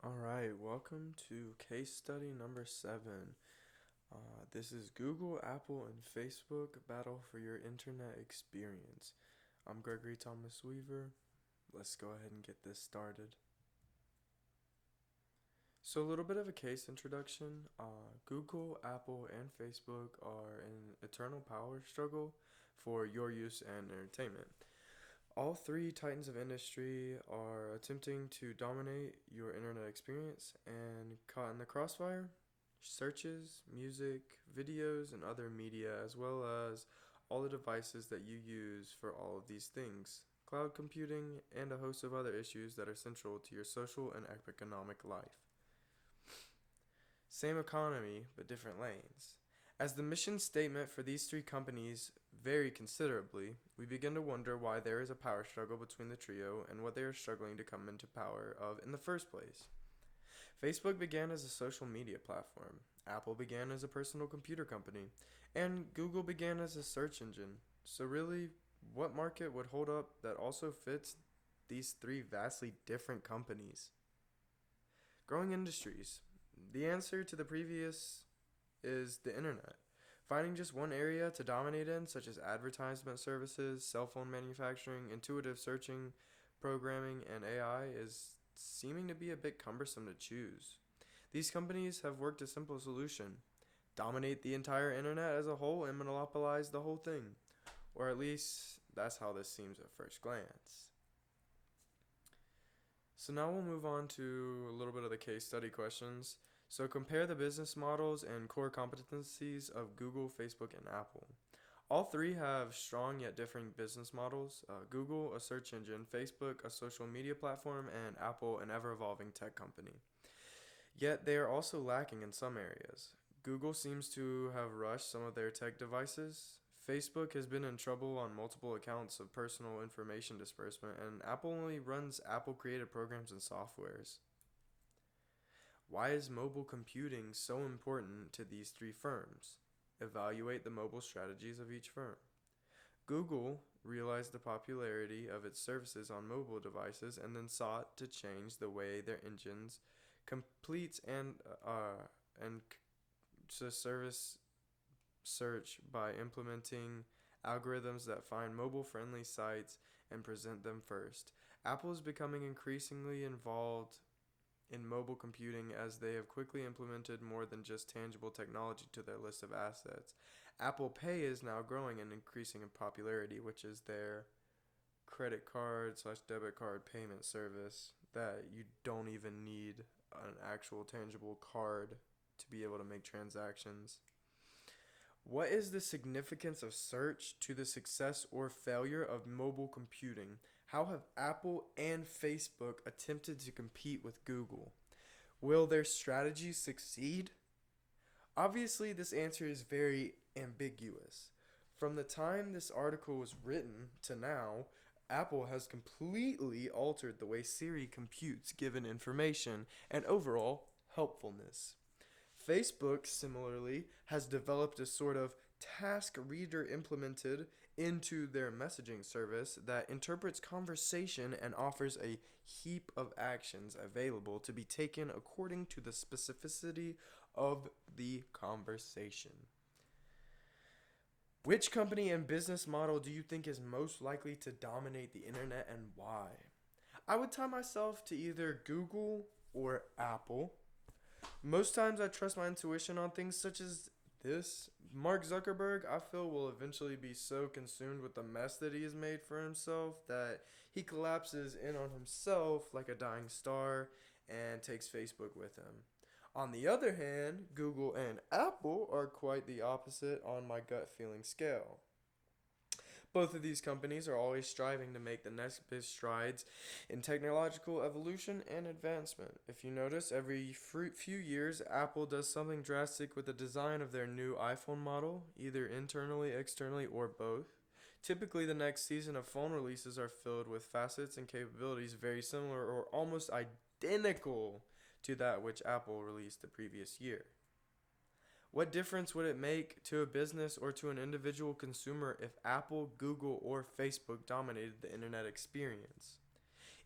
All right, welcome to case study number 7. This is Google, Apple, and Facebook battle for your internet experience. I'm Gregory Thomas Weaver. Let's go ahead and get this started. So, a little bit of a case introduction. Google, Apple, and Facebook are in an eternal power struggle for your use and entertainment. All three titans of industry are attempting to dominate your internet experience, and caught in the crossfire, searches, music, videos, and other media, as well as all the devices that you use for all of these things, cloud computing, and a host of other issues that are central to your social and economic life. Same economy, but different lanes. As the mission statement for these three companies vary considerably, we begin to wonder why there is a power struggle between the trio and what they are struggling to come into power of in the first place. Facebook began as a social media platform, Apple began as a personal computer company, and Google began as a search engine. So, really, what market would hold up that also fits these three vastly different companies? Growing industries. The answer to the previous is the internet. Finding just one area to dominate in, such as advertisement services, cell phone manufacturing, intuitive searching, programming, and AI, is seeming to be a bit cumbersome to choose. These companies have worked a simple solution: dominate the entire internet as a whole and monopolize the whole thing. Or at least, that's how this seems at first glance. So now we'll move on to a little bit of the case study questions. So compare the business models and core competencies of Google, Facebook, and Apple. All three have strong yet differing business models. Google, a search engine, Facebook, a social media platform, and Apple, an ever evolving tech company. Yet they are also lacking in some areas. Google seems to have rushed some of their tech devices. Facebook has been in trouble on multiple accounts of personal information disbursement, and Apple only runs Apple created programs and softwares. Why is mobile computing so important to these three firms? Evaluate the mobile strategies of each firm. Google realized the popularity of its services on mobile devices and then sought to change the way their engines completes and to service search by implementing algorithms that find mobile friendly sites and present them first. Apple is becoming increasingly involved in mobile computing as they have quickly implemented more than just tangible technology to their list of assets. Apple Pay is now growing and increasing in popularity, which is their credit card slash debit card payment service that you don't even need an actual tangible card to be able to make transactions. What is the significance of search to the success or failure of mobile computing? How have Apple and Facebook attempted to compete with Google? Will their strategies succeed? Obviously, this answer is very ambiguous. From the time this article was written to now, Apple has completely altered the way Siri computes given information and overall helpfulness. Facebook, similarly, has developed a sort of task reader implemented into their messaging service that interprets conversation and offers a heap of actions available to be taken according to the specificity of the conversation. Which company and business model do you think is most likely to dominate the internet and why? I would tie myself to either Google or Apple. Most times I trust my intuition on things such as this. Mark Zuckerberg, I feel, will eventually be so consumed with the mess that he has made for himself that he collapses in on himself like a dying star and takes Facebook with him. On the other hand, Google and Apple are quite the opposite on my gut feeling scale. Both of these companies are always striving to make the next big strides in technological evolution and advancement. If you notice, every few years, Apple does something drastic with the design of their new iPhone model, either internally, externally, or both. Typically, the next season of phone releases are filled with facets and capabilities very similar or almost identical to that which Apple released the previous year. What difference would it make to a business or to an individual consumer if Apple, Google, or Facebook dominated the internet experience?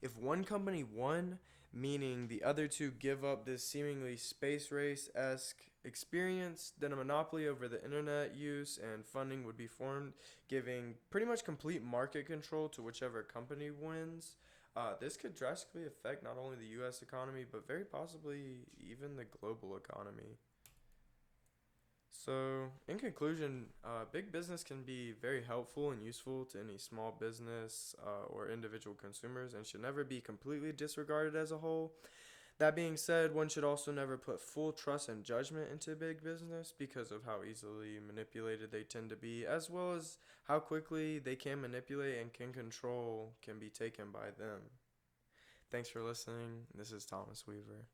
If one company won, meaning the other two give up this seemingly space race-esque experience, then a monopoly over the internet use and funding would be formed, giving pretty much complete market control to whichever company wins. This could drastically affect not only the US economy, but very possibly even the global economy. So, in conclusion, big business can be very helpful and useful to any small business or individual consumers and should never be completely disregarded as a whole. That being said, one should also never put full trust and judgment into big business because of how easily manipulated they tend to be, as well as how quickly they can manipulate and can be taken by them. Thanks for listening. This is Thomas Weaver.